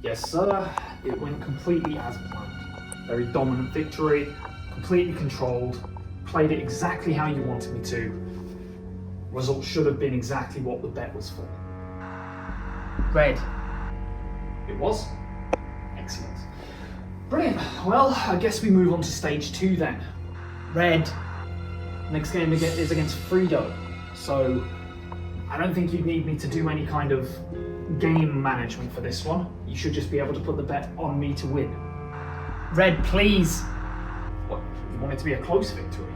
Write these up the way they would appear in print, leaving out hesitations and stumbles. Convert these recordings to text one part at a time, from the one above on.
Yes, sir. It went completely as planned. Very dominant victory, completely controlled, played it exactly how you wanted me to. Result should have been exactly what the bet was for. Red. It was? Excellent. Brilliant. Well, I guess we move on to stage 2 then. Red. Next game is against Frito, so I don't think you'd need me to do any kind of game management for this one. You should just be able to put the bet on me to win. Red, please. What, you want it to be a close victory?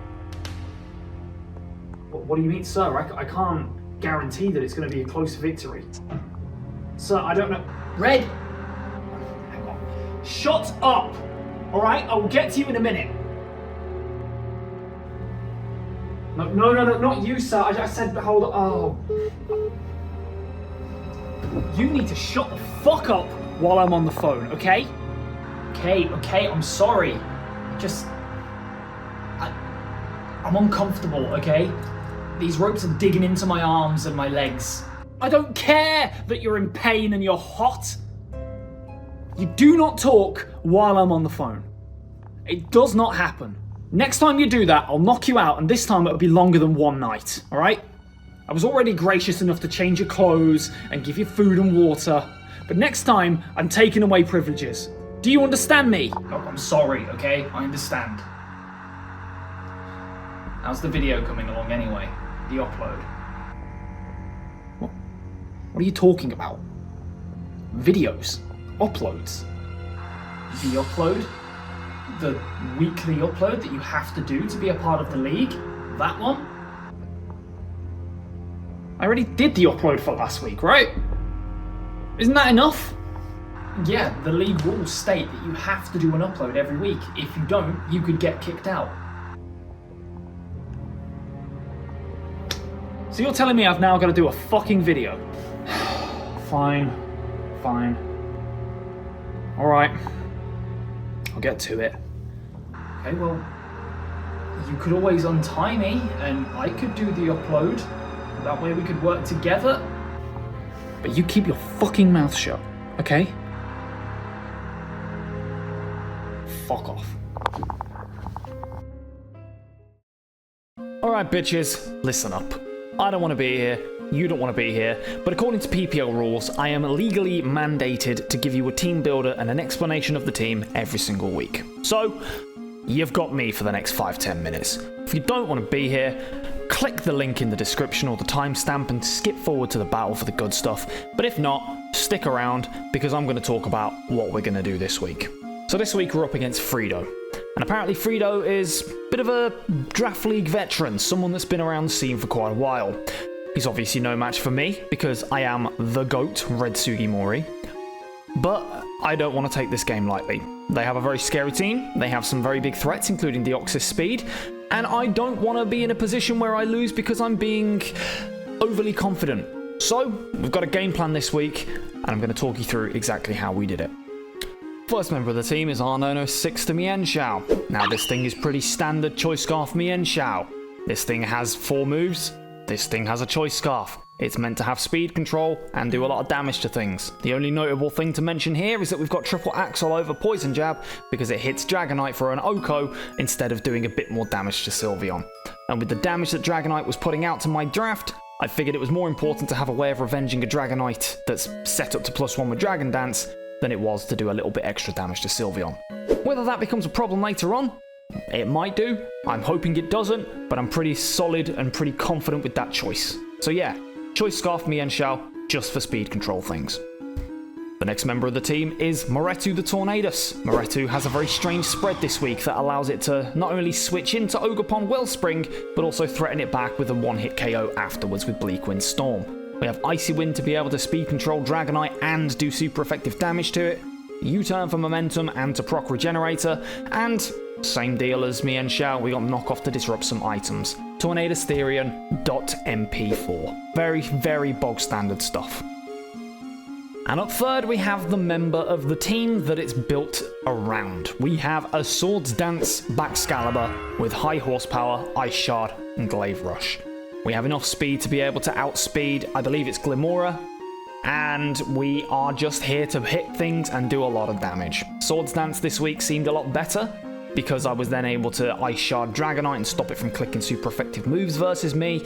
What do you mean, sir? I can't guarantee that it's going to be a close victory. Sir, I don't know. Red. Hang on. Shut up! Alright, I will get to you in a minute. No, not you, sir. I said hold on. Oh. You need to shut the fuck up while I'm on the phone, okay? Okay, I'm sorry. I'm uncomfortable, okay? These ropes are digging into my arms and my legs. I don't care that you're in pain and you're hot. You do not talk while I'm on the phone. It does not happen. Next time you do that, I'll knock you out, and this time it'll be longer than one night, alright? I was already gracious enough to change your clothes and give you food and water, but next time I'm taking away privileges. Do you understand me? Look, I'm sorry, okay? I understand. How's the video coming along anyway? The upload? What are you talking about? Videos? Uploads? The upload? The weekly upload that you have to do to be a part of the league? That one? I already did the upload for last week, right? Isn't that enough? Yeah, the league rules state that you have to do an upload every week. If you don't, you could get kicked out. So you're telling me I've now got to do a fucking video? Fine. Alright. I'll get to it. Okay, well, you could always untie me and I could do the upload. That way we could work together. But you keep your fucking mouth shut, okay? Fuck off. Alright bitches, listen up. I don't want to be here, you don't want to be here, but according to PPL rules, I am legally mandated to give you a team builder and an explanation of the team every single week. So, you've got me for the next 5-10 minutes. If you don't want to be here, click the link in the description or the timestamp and skip forward to the battle for the good stuff. But if not, stick around because I'm going to talk about what we're going to do this week. So this week we're up against Frito. And apparently Frito is a bit of a draft league veteran, someone that's been around the scene for quite a while. He's obviously no match for me because I am the GOAT, Red Sugimori. But I don't want to take this game lightly. They have a very scary team, they have some very big threats including the Oxys speed, and I don't want to be in a position where I lose because I'm being overly confident. So, we've got a game plan this week, and I'm going to talk you through exactly how we did it. First member of the team is our Nono 6 to Mienshao. Now this thing is pretty standard Choice Scarf Mienshao. This thing has 4 moves, this thing has a Choice Scarf. It's meant to have speed control and do a lot of damage to things. The only notable thing to mention here is that we've got triple Axle over Poison Jab because it hits Dragonite for an Oko instead of doing a bit more damage to Sylveon. And with the damage that Dragonite was putting out to my draft, I figured it was more important to have a way of revenging a Dragonite that's set up to +1 with Dragon Dance than it was to do a little bit extra damage to Sylveon. Whether that becomes a problem later on, it might do. I'm hoping it doesn't, but I'm pretty solid and pretty confident with that choice. So yeah, Choice Scarf Mienshao just for speed control things. The next member of the team is Moretu the Tornadus. Moretu has a very strange spread this week that allows it to not only switch into Ogerpon Wellspring, but also threaten it back with a one-hit KO afterwards with Bleak Wind Storm. We have Icy Wind to be able to speed control Dragonite and do super effective damage to it, U-turn for momentum and to proc Regenerator, and same deal as Mienshao, we got Knockoff to disrupt some items. Tornadus Therian .mp4. Very, very bog standard stuff. And up third we have the member of the team that it's built around. We have a Swords Dance Baxcalibur with high horsepower, Ice Shard and Glaive Rush. We have enough speed to be able to outspeed, I believe it's Glimora, and we are just here to hit things and do a lot of damage. Swords Dance this week seemed a lot better, because I was then able to Ice Shard Dragonite and stop it from clicking super effective moves versus me.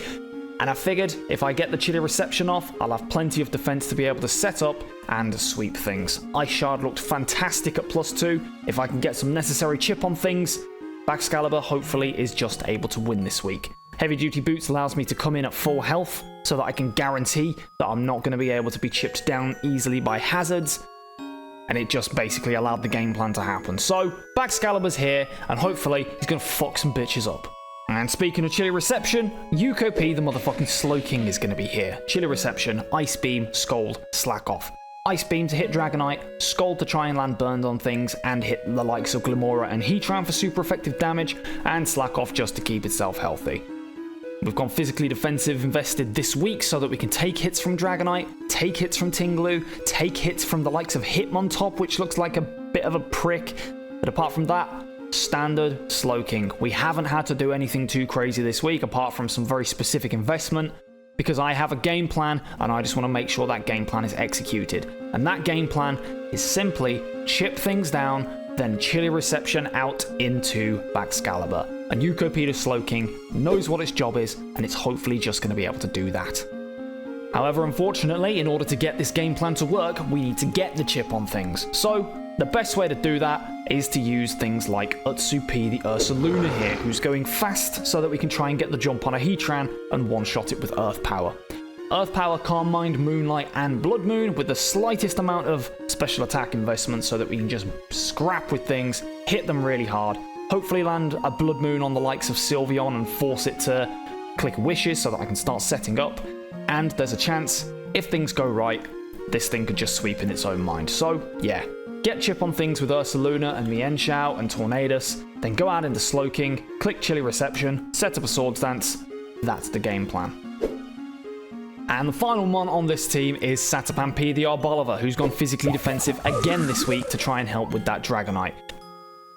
And I figured if I get the Chilly Reception off, I'll have plenty of defense to be able to set up and sweep things. Ice Shard looked fantastic at +2. If I can get some necessary chip on things, Baxcalibur hopefully is just able to win this week. Heavy Duty Boots allows me to come in at full health so that I can guarantee that I'm not going to be able to be chipped down easily by hazards. And it just basically allowed the game plan to happen. So, Baxcalibur's here, and hopefully he's going to fuck some bitches up. And speaking of Chilly Reception, Yuko P, the motherfucking Slow King, is going to be here. Chilly Reception, Ice Beam, Scold, Slack Off. Ice Beam to hit Dragonite, Scold to try and land burned on things and hit the likes of Glimora and Heatran for super effective damage, and Slack Off just to keep itself healthy. We've gone physically defensive invested this week so that we can take hits from Dragonite, take hits from Tinglu, take hits from the likes of Hitmontop, which looks like a bit of a prick. But apart from that, standard Slow King. We haven't had to do anything too crazy this week apart from some very specific investment, because I have a game plan and I just want to make sure that game plan is executed. And that game plan is simply chip things down, then Chilly Reception out into Baxcalibur. And Yuko P, the Slow King, knows what its job is, and it's hopefully just going to be able to do that. However, unfortunately, in order to get this game plan to work, we need to get the chip on things. So, the best way to do that is to use things like Utsu P, the Ursaluna here, who's going fast so that we can try and get the jump on a Heatran and one-shot it with Earth Power. Earth Power, Calm Mind, Moonlight, and Blood Moon with the slightest amount of special attack investment so that we can just scrap with things, hit them really hard, hopefully land a Blood Moon on the likes of Sylveon and force it to click Wishes so that I can start setting up. And there's a chance, if things go right, this thing could just sweep in its own mind. So, yeah. Get chip on things with Ursaluna and Mienshao and Tornadus, then go out into Slow King, click Chilly Reception, set up a Swords Dance. That's the game plan. And the final one on this team is Satapan P, the Arboliver, who's gone physically defensive again this week to try and help with that Dragonite.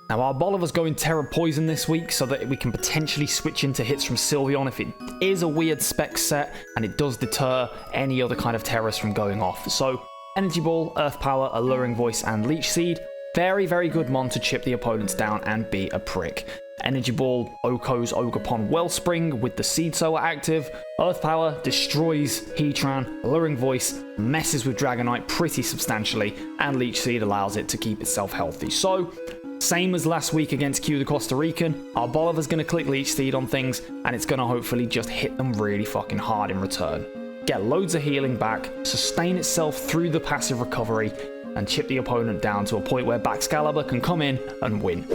Now, Arboliver's going Terra Poison this week so that we can potentially switch into hits from Sylveon if it is a weird spec set and it does deter any other kind of Terras from going off. So, Energy Ball, Earth Power, Alluring Voice, and Leech Seed. Very, very good mon to chip the opponents down and be a prick. Energy Ball, Oko's Ogerpon Wellspring with the Seed Sower active. Earth Power destroys Heatran. Alluring Voice messes with Dragonite pretty substantially, and Leech Seed allows it to keep itself healthy. So, same as last week against Q the Costa Rican, our Bolivar's going to click Leech Seed on things, and it's going to hopefully just hit them really fucking hard in return. Get loads of healing back, sustain itself through the passive recovery, and chip the opponent down to a point where Baxcalibur can come in and win.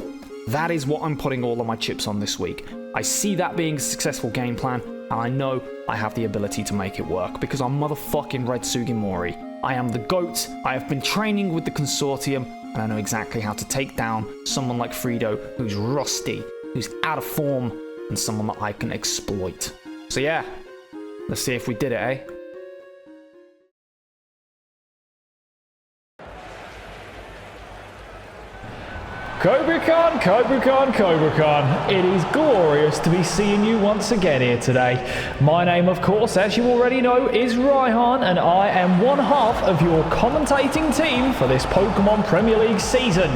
That is what I'm putting all of my chips on this week. I see that being a successful game plan, and I know I have the ability to make it work, because I'm motherfucking Red Sugimori. I am the GOAT, I have been training with the Consortium, and I know exactly how to take down someone like Fredo, who's rusty, who's out of form, and someone that I can exploit. So yeah. Let's see if we did it, eh? Cobra-Con, Cobra-Con, Cobra-Con. It is glorious to be seeing you once again here today. My name, of course, as you already know, is Aaaand, and I am one half of your commentating team for this Pokemon Premier League season.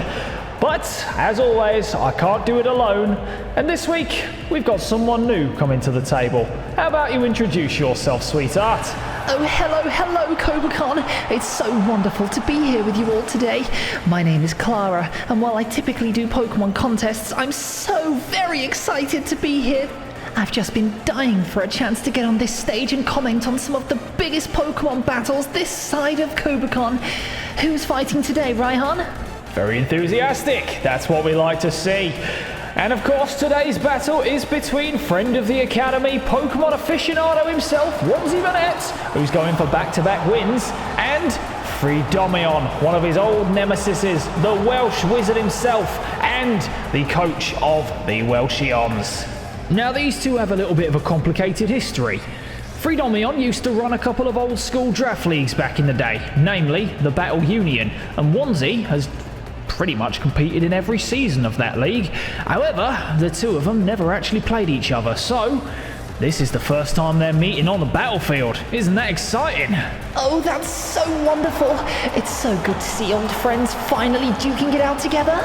But, as always, I can't do it alone, and this week, we've got someone new coming to the table. How about you introduce yourself, sweetheart? Oh, hello, Cobra-Con. It's so wonderful to be here with you all today. My name is Clara, and while I typically do Pokemon contests, I'm so very excited to be here. I've just been dying for a chance to get on this stage and comment on some of the biggest Pokemon battles this side of Cobra-Con. Who's fighting today, Aaaand? Very enthusiastic. That's what we like to see. And of course, today's battle is between friend of the Academy, Pokemon aficionado himself, OnesieBanette, who's going for back-to-back wins, and Freedomion, one of his old nemesises, the Welsh wizard himself, and the coach of the Welsheons. Now, these two have a little bit of a complicated history. Freedomion used to run a couple of old school draft leagues back in the day, namely the Battle Union, and Onesie has pretty much competed in every season of that league. However, the two of them never actually played each other, so This is the first time they're meeting on the battlefield. Isn't that exciting? Oh, that's so wonderful. It's so good to see old friends finally duking it out together.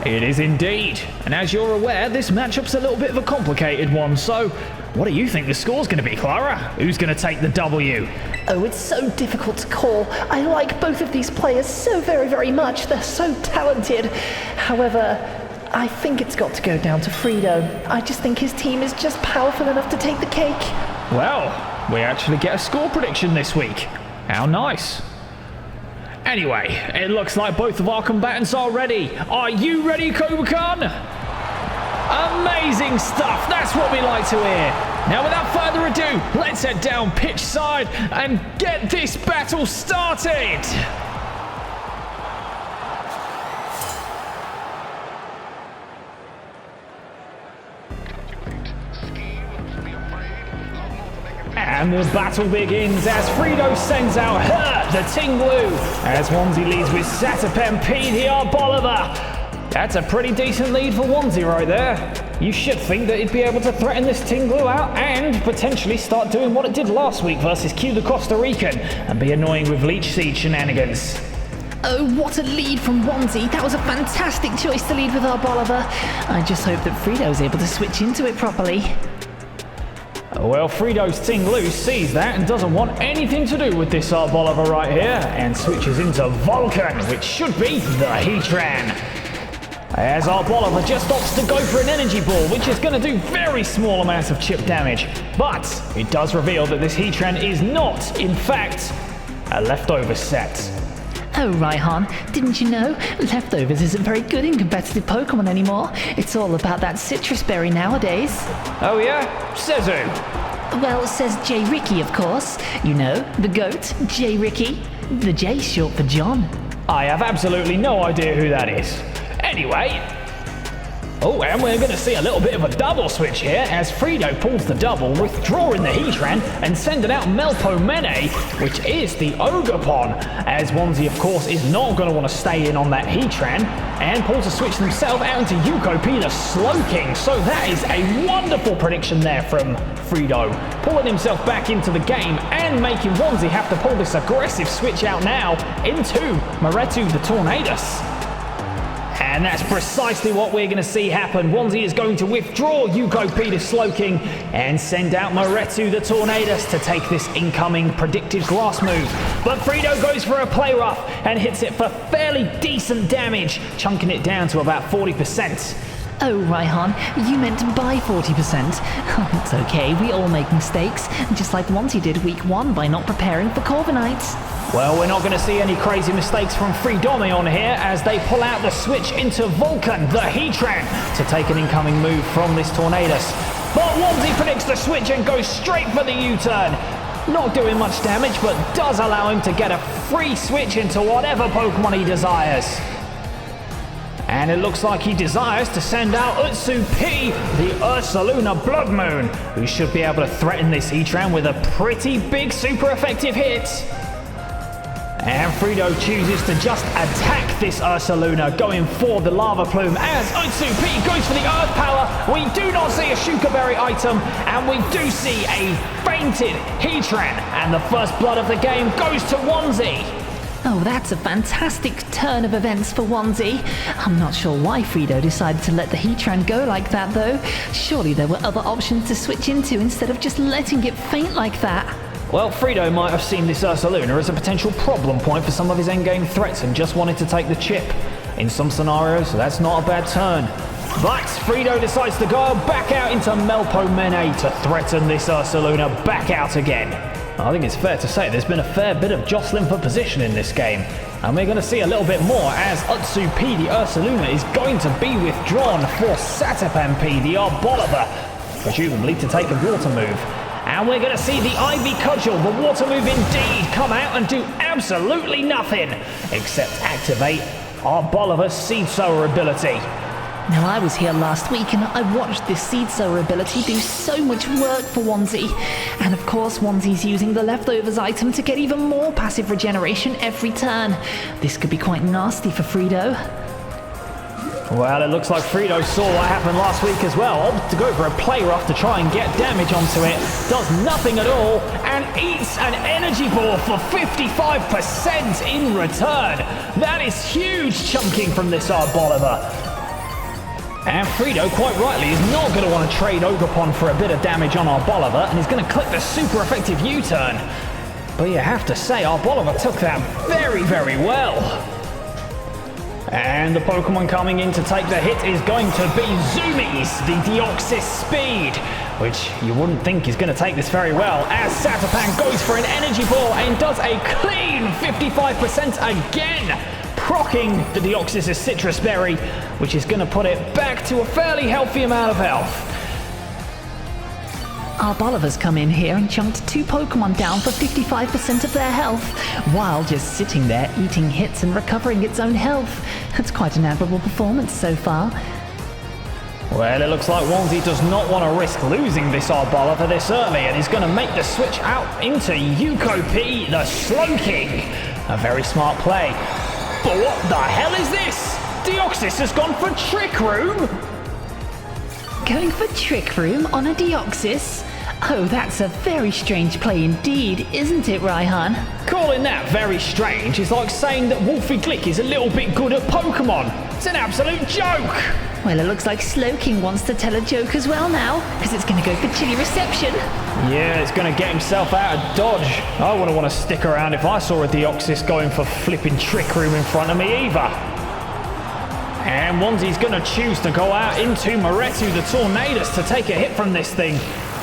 It is indeed. And as you're aware, this matchup's a little bit of a complicated one. So, what do you think the score's going to be, Clara? Who's going to take the W? Oh, it's so difficult to call. I like both of these players so very, very much. They're so talented. However, I think it's got to go down to Fredo. I just think his team is just powerful enough to take the cake. Well, we actually get a score prediction this week. How nice. Anyway, it looks like both of our combatants are ready. Are you ready, Kobakan? Amazing stuff. That's what we like to hear. Now, without further ado, let's head down pitch side and get this battle started. And the battle begins as Fredo sends out her, the Tinglu, as Onesie leads with Satapem P, the Arboliver. That's a pretty decent lead for Onesie right there. You should think that it'd be able to threaten this Tinglu out and potentially start doing what it did last week versus Q the Costa Rican and be annoying with Leech Seed shenanigans. Oh, what a lead from Onesie. That was a fantastic choice to lead with Arboliver. I just hope that Fredo's able to switch into it properly. Well, Fredo's Tinglu sees that and doesn't want anything to do with this Arboliver right here and switches into Vulcan, which should be the Heatran. As Arboliver just opts to go for an energy ball, which is going to do very small amounts of chip damage. But it does reveal that this Heatran is not, in fact, a leftover set. Oh, Raihan, didn't you know? Leftovers isn't very good in competitive Pokemon anymore. It's all about that citrus berry nowadays. Oh yeah? Says who? Well, says J. Ricky, of course. You know, the GOAT, J. Ricky. The J's short for John. I have absolutely no idea who that is. Anyway... Oh, and we're going to see a little bit of a double switch here as Fredo pulls the double, withdrawing the Heatran and sending out Melpomene, which is the Ogerpon, as Onesie, of course, is not going to want to stay in on that Heatran and pulls a switch themselves out into Yuko-P, the Slowking. So that is a wonderful prediction there from Fredo, pulling himself back into the game and making Onesie have to pull this aggressive switch out now into Moretu, the Tornadus. And that's precisely what we're going to see happen. Onesie is going to withdraw Yuko-P, the Slowking, and send out Moretu, the Tornadus, to take this incoming predicted grass move. But Fredo goes for a play rough and hits it for fairly decent damage, chunking it down to about 40%. Oh, Raihan, you meant by 40%. It's okay, we all make mistakes, just like Onesie did week 1 by not preparing for Corviknight. Well, we're not going to see any crazy mistakes from Freedomion here as they pull out the switch into Vulcan, the Heatran, to take an incoming move from this Tornadus. But Onesie predicts the switch and goes straight for the U-turn. Not doing much damage, but does allow him to get a free switch into whatever Pokemon he desires. And it looks like he desires to send out Utsu P, the Ursaluna Blood Moon, who should be able to threaten this Heatran with a pretty big super effective hit. And Fredo chooses to just attack this Ursaluna, going for the Lava Plume as Utsu P goes for the Earth Power. We do not see a Shuka Berry item, and we do see a fainted Heatran, and the first blood of the game goes to Onesie. Oh, that's a fantastic turn of events for Onesie. I'm not sure why Fredo decided to let the Heatran go like that, though. Surely there were other options to switch into instead of just letting it faint like that. Well, Fredo might have seen this Ursaluna as a potential problem point for some of his endgame threats and just wanted to take the chip. In some scenarios, that's not a bad turn. But Fredo decides to go back out into Melpomene to threaten this Ursaluna back out again. I think it's fair to say there's been a fair bit of jostling for position in this game. And we're going to see a little bit more as Utsu P, the Ursaluna, is going to be withdrawn for Satapem P, the Arboliver, presumably to take a water move. And we're going to see the Ivy Cudgel, the water move indeed, come out and do absolutely nothing except activate Arboliver's Seed Sower ability. Now, I was here last week and I watched this Seed Sower ability do so much work for Onesie. And of course, Onesie's using the Leftovers item to get even more passive regeneration every turn. This could be quite nasty for Fredo. Well, it looks like Frito saw what happened last week as well. Opted to go for a play rough to try and get damage onto it. Does nothing at all and eats an energy ball for 55% in return. That is huge chunking from this Arboliver. And Frito, quite rightly, is not going to want to trade Ogerpon for a bit of damage on Arboliver, and he's going to click the super effective U-turn. But you have to say, Arboliver took that very, very well. And the Pokemon coming in to take the hit is going to be Zoomies, the Deoxys Speed, which you wouldn't think is going to take this very well, as Satapan goes for an energy ball and does a clean 55% again, procking the Deoxys' Citrus Berry, which is going to put it back to a fairly healthy amount of health. Arboliver's come in here and chunked 2 Pokemon down for 55% of their health, while just sitting there eating hits and recovering its own health. That's quite an admirable performance so far. Well, it looks like Onesie does not want to risk losing this Arboliver this early, and he's going to make the switch out into Yuko P, the Slowking. A very smart play. But what the hell is this? Deoxys has gone for Trick Room? Going for Trick Room on a Deoxys? Oh, that's a very strange play indeed, isn't it, Raihan? Calling that very strange is like saying that Wolfie Glick is a little bit good at Pokemon. It's an absolute joke! Well, it looks like Slowking wants to tell a joke as well now, because it's going to go for Chilly Reception. Yeah, it's going to get himself out of dodge. I wouldn't want to stick around if I saw a Deoxys going for flipping Trick Room in front of me either. And Onesie's going to choose to go out into Moretu the Tornadus to take a hit from this thing.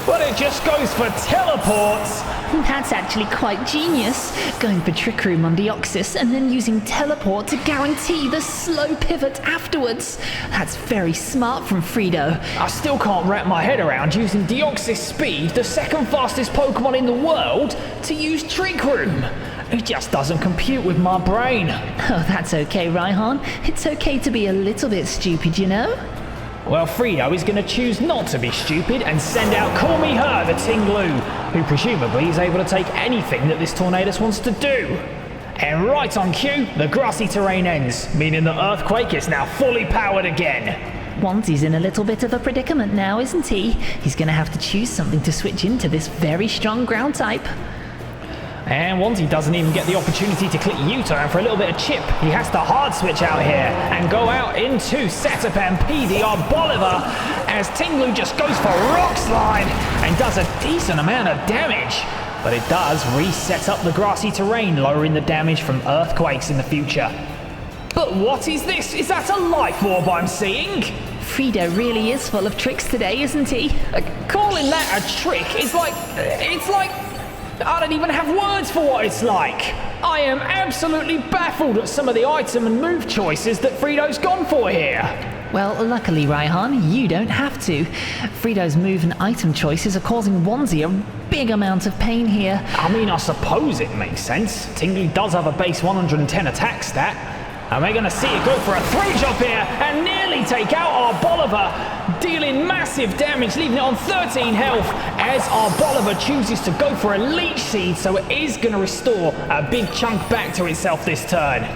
But it just goes for Teleports. That's actually quite genius, going for Trick Room on Deoxys and then using Teleport to guarantee the slow pivot afterwards. That's very smart from Frito. I still can't wrap my head around using Deoxys Speed, the second fastest Pokemon in the world, to use Trick Room. It just doesn't compute with my brain. Oh, that's okay, Raihan. It's okay to be a little bit stupid, you know? Well, Frito is going to choose not to be stupid and send out Call Me Her, the Tinglu, who presumably is able to take anything that this Tornadus wants to do. And right on cue, the grassy terrain ends, meaning the Earthquake is now fully powered again. Onesie's in a little bit of a predicament now, isn't he? He's going to have to choose something to switch into this very strong ground type. And Onesie doesn't even get the opportunity to click U-turn for a little bit of chip. He has to hard switch out here and go out into Satapan P, the Arboliver, as Tinglu just goes for Rock Slide and does a decent amount of damage. But it does reset up the grassy terrain, lowering the damage from earthquakes in the future. But what is this? Is that a life orb I'm seeing? Frito really is full of tricks today, isn't he? Calling that a trick is like... it's like... I don't even have words for what it's like. I am absolutely baffled at some of the item and move choices that Frito's gone for here. Well, luckily, Raihan, you don't have to. Frito's move and item choices are causing Onesie a big amount of pain here. I mean, I suppose it makes sense. Tingly does have a base 110 attack stat. And we're going to see it go for a throw job here and nearly take out Arboliver, dealing massive damage, leaving it on 13 health as Arboliver chooses to go for a Leech Seed, so it is going to restore a big chunk back to itself this turn.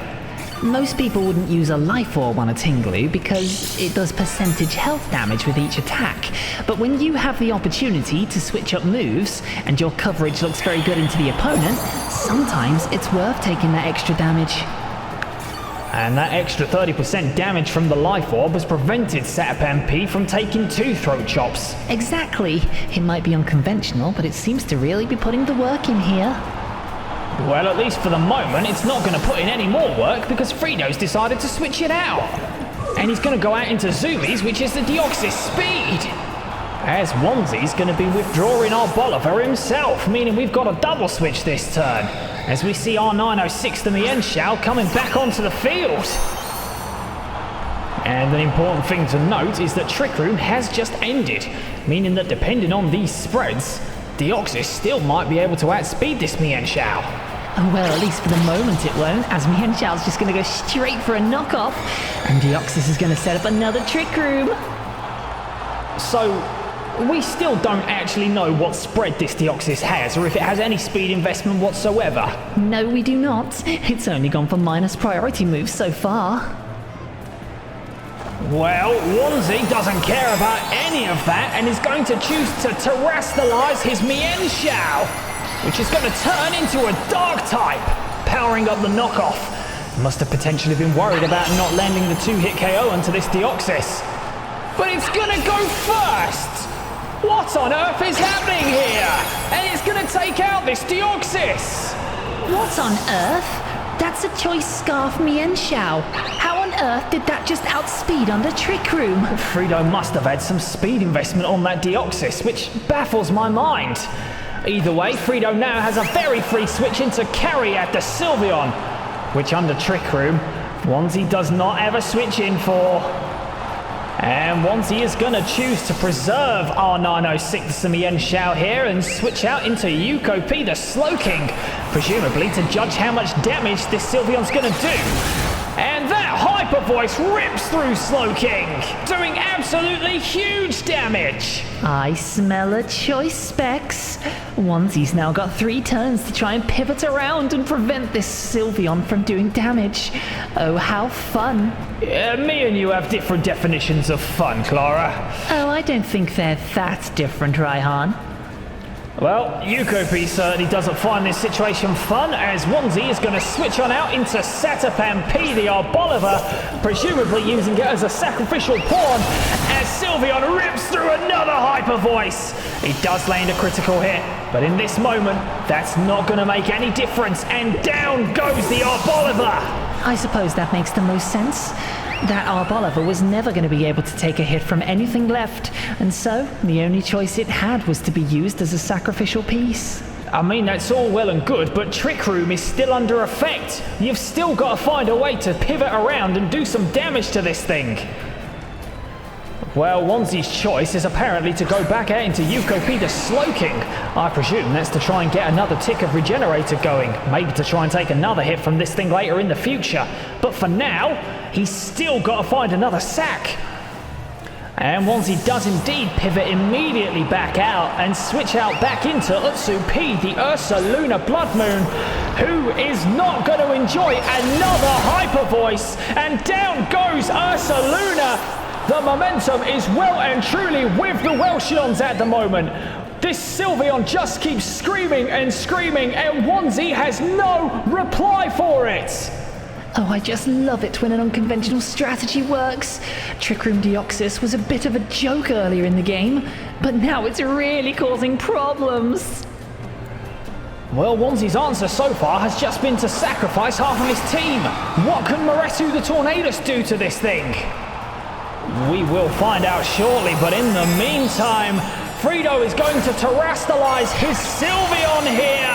Most people wouldn't use a Life Orb on a Tinglu because it does percentage health damage with each attack. But when you have the opportunity to switch up moves and your coverage looks very good into the opponent, sometimes it's worth taking that extra damage. And that extra 30% damage from the Life Orb has prevented Satapan P from taking 2 throat chops. Exactly. It might be unconventional, but it seems to really be putting the work in here. Well, at least for the moment, it's not going to put in any more work because Frito's decided to switch it out. And he's going to go out into Zoomies, which is the Deoxys Speed. As Onesie's going to be withdrawing Arboliver himself, meaning we've got a double switch this turn. As we see R906 the Mienshao coming back onto the field. And an important thing to note is that Trick Room has just ended, meaning that depending on these spreads, Deoxys still might be able to outspeed this Mienshao. Well, at least for the moment it won't, as Mienshao's just going to go straight for a knockoff, and Deoxys is going to set up another Trick Room. So, we still don't actually know what spread this Deoxys has, or if it has any speed investment whatsoever. No, we do not. It's only gone for minus priority moves so far. Well, Onesie doesn't care about any of that and is going to choose to terrestrialize his Mienshao, which is going to turn into a dark type, powering up the knockoff. Must have potentially been worried about not landing the 2-hit KO onto this Deoxys. But it's going to go first! What on earth is happening here? And it's going to take out this Deoxys! What on earth? That's a choice scarf Mienshao. How on earth did that just outspeed under Trick Room? Frito must have had some speed investment on that Deoxys, which baffles my mind. Either way, Frito now has a very free switch into carry at the Sylveon, which under Trick Room, Onesie does not ever switch in for. And Onesie is going to choose to preserve R906 the Mienshao here and switch out into Yuko P the Slowking, presumably to judge how much damage this Sylveon's going to do. And that Hyper Voice rips through Slowking, doing absolutely huge damage. I smell a choice specs. Onesie's now got 3 turns to try and pivot around and prevent this Sylveon from doing damage. Oh, how fun. Me and you have different definitions of fun, Clara. Oh, I don't think they're that different, Raihan. Well, Yuko P certainly doesn't find this situation fun, as Onesie is going to switch on out into Satapan P the Arboliver, presumably using it as a sacrificial pawn, as Sylveon rips through another Hyper Voice. He does land a critical hit, but in this moment, that's not going to make any difference, and down goes the Arboliver. I suppose that makes the most sense. That Arboliver was never going to be able to take a hit from anything left, and so the only choice it had was to be used as a sacrificial piece. I mean, that's all well and good, but Trick Room is still under effect. You've still got to find a way to pivot around and do some damage to this thing. Well, Onesie's choice is apparently to go back out into Yuko P the Slowking. I presume that's to try and get another tick of Regenerator going, maybe to try and take another hit from this thing later in the future. But for now, he's still got to find another sack. And Onesie does indeed pivot immediately back out and switch out back into Utsu P, the Ursaluna Blood Moon, who is not going to enjoy another Hyper Voice. And down goes Ursaluna. The momentum is well and truly with the Welsheons at the moment. This Sylveon just keeps screaming and screaming, and Onesie has no reply for it. Oh, I just love it when an unconventional strategy works. Trick Room Deoxys was a bit of a joke earlier in the game, but now it's really causing problems. Well, Onesie's answer so far has just been to sacrifice half of his team. What can Maretu the Tornadus do to this thing? We will find out shortly, but in the meantime, Frito is going to terrestrialize his Sylveon here,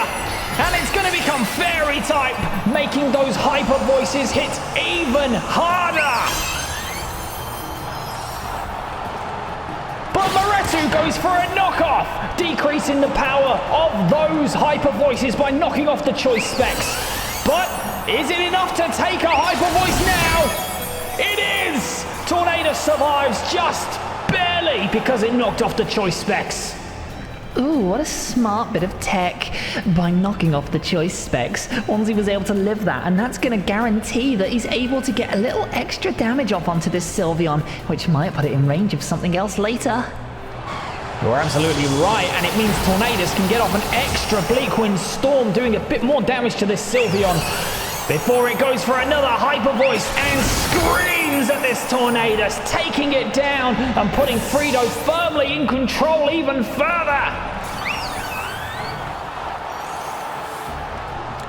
and it's going to become Fairy type, making those Hyper Voices hit even harder. But Maretu goes for a knockoff, decreasing the power of those Hyper Voices by knocking off the choice specs. But is it enough to take a Hyper Voice now? It is! Tornadus survives just barely because it knocked off the choice specs. Ooh, what a smart bit of tech. By knocking off the choice specs, Onesie was able to live that, and that's going to guarantee that he's able to get a little extra damage off onto this Sylveon, which might put it in range of something else later. You're absolutely right, and it means Tornadus can get off an extra Bleak Wind Storm, doing a bit more damage to this Sylveon before it goes for another Hyper Voice and screams at this Tornadus, taking it down and putting Frito firmly in control even further.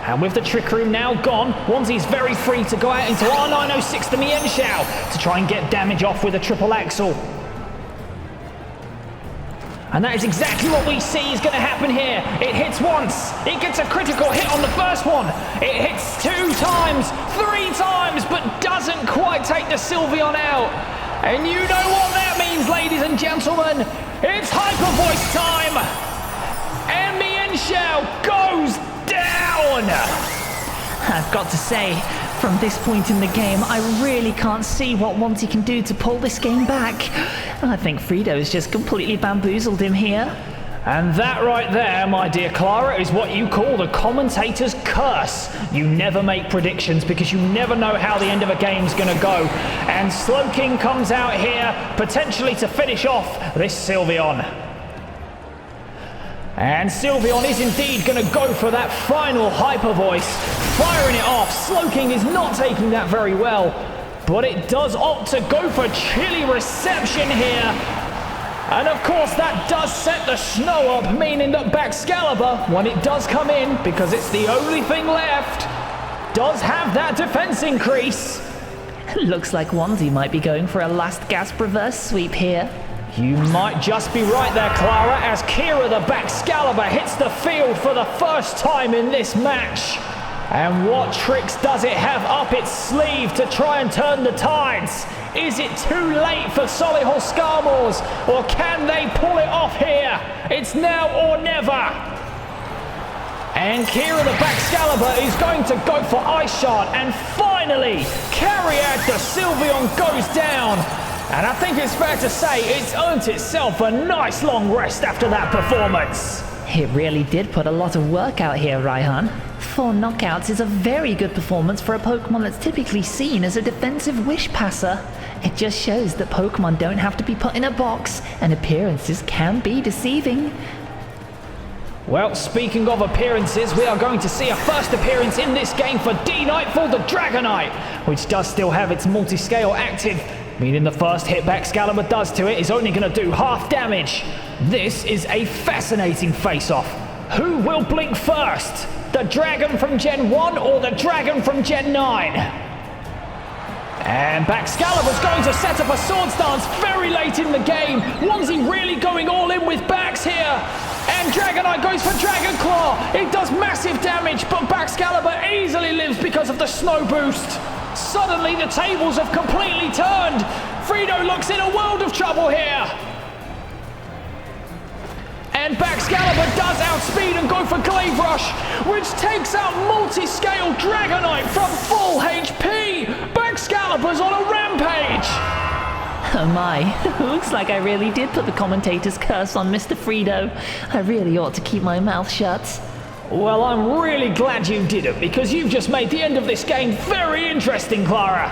And with the Trick Room now gone, Onesie's very free to go out into R906 the Mienshao to try and get damage off with a triple axle. And that is exactly what we see is going to happen here. It hits once. It gets a critical hit on the first one. It hits 2 times, 3 times, but doesn't quite take the Sylveon out. And you know what that means, ladies and gentlemen. It's Hyper Voice time. And Mienshao goes down. I've got to say, from this point in the game, I really can't see what Onesie can do to pull this game back. I think Frito's just completely bamboozled him here. And that right there, my dear Clara, is what you call the commentator's curse. You never make predictions because you never know how the end of a game's going to go. And Slowking comes out here, potentially to finish off this Sylveon. And Sylveon is indeed going to go for that final Hyper Voice, firing it off. Slowking is not taking that very well, but it does opt to go for Chilly Reception here. And of course that does set the snow up, meaning that Baxcalibur, when it does come in, because it's the only thing left, does have that defense increase. Looks like Onesie might be going for a last gasp reverse sweep here. You might just be right there, Clara, as Kira the Baxcalibur hits the field for the first time in this match. And what tricks does it have up its sleeve to try and turn the tides? Is it too late for Solihul Skarmoors, or can they pull it off here? It's now or never. And Kira the Baxcalibur is going to go for Ice Shard, and finally, Aaaand the Sylveon goes down. And I think it's fair to say it's earned itself a nice long rest after that performance. It really did put a lot of work out here, Raihan. 4 knockouts is a very good performance for a Pokemon that's typically seen as a defensive wish passer. It just shows that Pokemon don't have to be put in a box, and appearances can be deceiving. Well, speaking of appearances, we are going to see a first appearance in this game for D-Nightfall the Dragonite, which does still have its multi-scale active, meaning the first hit Baxcalibur does to it is only going to do half damage. This is a fascinating face-off. Who will blink first? The dragon from Gen 1 or the dragon from Gen 9? And Baxcalibur's going to set up a Sword Stance very late in the game. Onesie really going all in with Bax here. And Dragonite goes for Dragon Claw. It does massive damage, but Baxcalibur easily lives because of the snow boost. Suddenly the tables have completely turned. Fredo looks in a world of trouble here. And Baxcalibur does outspeed and go for Glaive Rush, which takes out multi-scale Dragonite from full HP. Baxcalibur's on a rampage. Oh my, looks like I really did put the commentator's curse on Mr. Fredo. I really ought to keep my mouth shut. Well, I'm really glad you didn't, because you've just made the end of this game very interesting, Clara.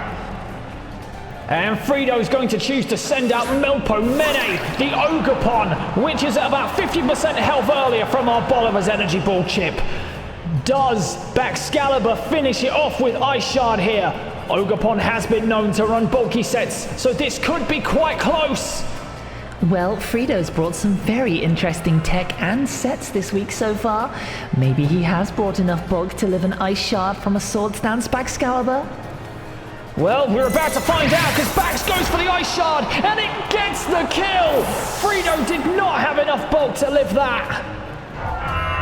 And Fredo's going to choose to send out Melpomene, the Ogerpon, which is at about 50% health earlier from our Bolivar's Energy Ball chip. Does Baxcalibur finish it off with Ice Shard here? Ogerpon has been known to run bulky sets, so this could be quite close. Well, Fredo's brought some very interesting tech and sets this week so far. Maybe he has brought enough bulk to live an Ice Shard from a Sword Stance Baxcalibur? Well, we're about to find out, because Bax goes for the Ice Shard, and it gets the kill! Fredo did not have enough bulk to live that.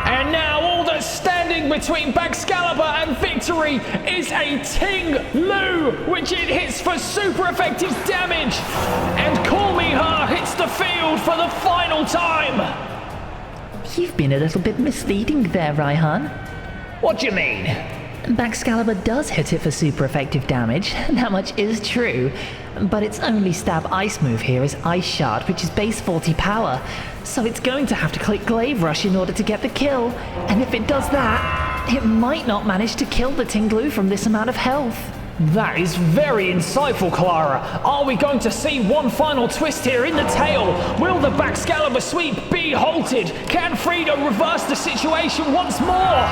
And now all that's standing between Baxcalibur and victory is a Ting Lu, which it hits for super effective damage. And Call Me Her hits the field for the final time. You've been a little bit misleading there, Raihan. What do you mean? Baxcalibur does hit it for super effective damage, that much is true, but its only stab ice move here is Ice Shard, which is base 40 power, so it's going to have to click Glaive Rush in order to get the kill, and if it does that, it might not manage to kill the Tinglu from this amount of health. That is very insightful, Clara. Are we going to see one final twist here in the tail? Will the Baxcalibur sweep be halted? Can Fredo reverse the situation once more?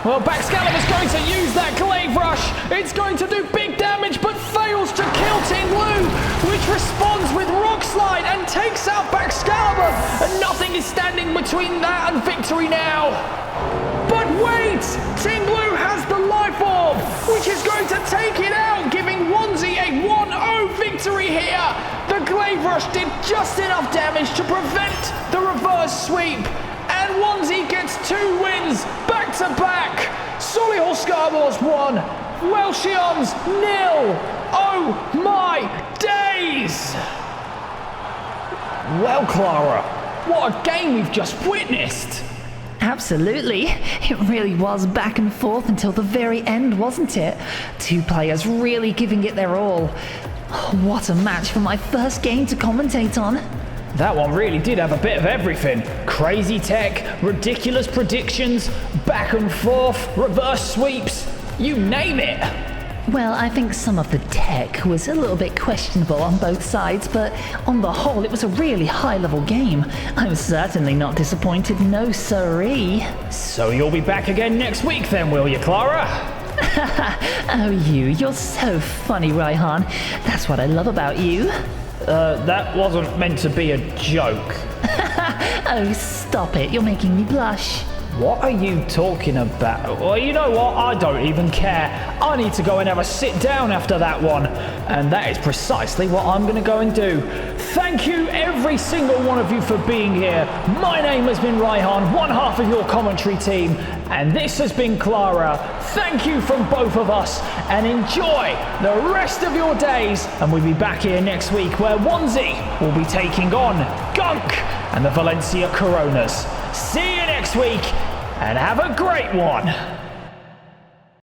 Well, Baxcalibur's going to use that Glaive Rush. It's going to do big damage, but fails to kill Tinglu, which responds with Rock Slide and takes out Baxcalibur. And nothing is standing between that and victory now. But wait! Tinglu has the Life Orb, which is going to take it out, giving Onesie a 1-0 victory here. The Glaive Rush did just enough damage to prevent the reverse sweep. And Onesie gets 2 wins back to back. Solihul Skarmoors 1, Welsheons 0. Oh my days! Well, Clara, what a game we've just witnessed. Absolutely. It really was back and forth until the very end, wasn't it? 2 players really giving it their all. What a match for my first game to commentate on. That one really did have a bit of everything. Crazy tech, ridiculous predictions, back and forth, reverse sweeps, you name it. Well, I think some of the tech was a little bit questionable on both sides, but on the whole, it was a really high-level game. I'm certainly not disappointed, no siree. So you'll be back again next week then, will you, Clara? Oh, you're so funny, Raihan. That's what I love about you. That wasn't meant to be a joke. Oh, stop it. You're making me blush. What are you talking about? Well, you know what? I don't even care. I need to go and have a sit down after that one. And that is precisely what I'm going to go and do. Thank you, every single one of you, for being here. My name has been Raihan, one half of your commentary team. And this has been Clara. Thank you from both of us. And enjoy the rest of your days. And we'll be back here next week where Onesie will be taking on Gunk and the Valencia Coronas. See you next week, and have a great one!